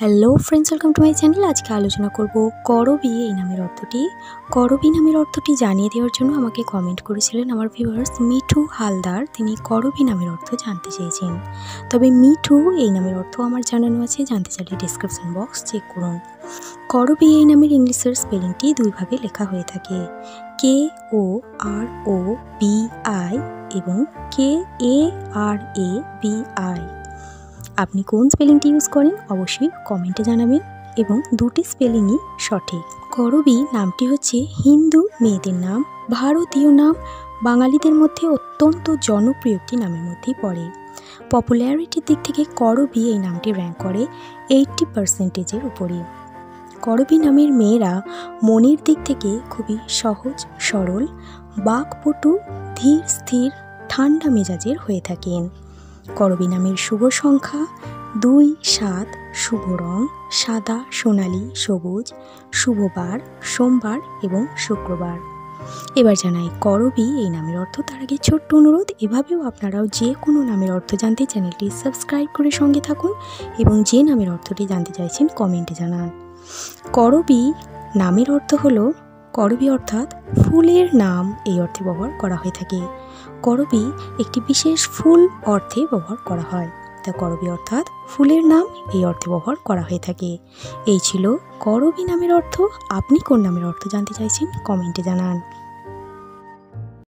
Hello friends, welcome to my channel. আজকে আলোচনা করব করবী এই নামের অর্থটি। করবী নামের অর্থটি জানিয়ে দেওয়ার জন্য আমাকে কমেন্ট করেছিলেন আমার ভিউয়ার্স মিঠু হালদার। তিনি করবী নামের অর্থ জানতে চেয়েছেন। তবে মিঠু এই নামের অর্থ আমার জানানো আছে, জানতে চাইলে ডিসক্রিপশন বক্স চেক করুন। করবী এই নামের ইংলিশের স্পেলিংটি দুইভাবে লেখা হয়ে থাকে, KOROBI এবং KARABI। আপনি কোন স্পেলিংটি ইউজ করেন অবশ্যই কমেন্টে জানাবেন এবং দুটি স্পেলিংই সঠিক। করবী নামটি হচ্ছে হিন্দু মেয়েদের নাম, ভারতীয় নাম, বাঙালিদের মধ্যে অত্যন্ত জনপ্রিয় একটি নামের মধ্যেই পড়ে। পপুলারিটির দিক থেকে করবী এই নামটি র্যাঙ্ক করে 80%-এর উপরে। করবী নামের মেয়েরা মনের দিক থেকে খুবই সহজ সরল, বাকপটু, ধীর স্থির, ঠান্ডা মেজাজের হয়ে থাকেন। করবী নামের শুভ সংখ্যা 2, 7, শুভ রং সাদা, সোনালী, সবুজ, শুভবার সোমবার এবং শুক্রবার। এবার জানাই করবী এই নামের অর্থ। তার আগে ছোট্ট অনুরোধ, এভাবেও আপনারাও যে কোনো নামের অর্থ জানতে চ্যানেলটি সাবস্ক্রাইব করে সঙ্গে থাকুন এবং যে নামের অর্থটি জানতে চাইছেন কমেন্টে জানান। করবী নামের অর্থ হলো, করবী অর্থাৎ ফুলের নাম এই অর্থে ব্যবহার করা হয়ে থাকে। করবী একটি বিশেষ ফুল অর্থে ব্যবহার করা হয়, তা করবী অর্থাৎ ফুলের নাম এই অর্থে ব্যবহার করা হয়ে থাকে। এই ছিল করবী নামের অর্থ। আপনি কোন নামের অর্থ জানতে চাইছেন কমেন্টে জানান।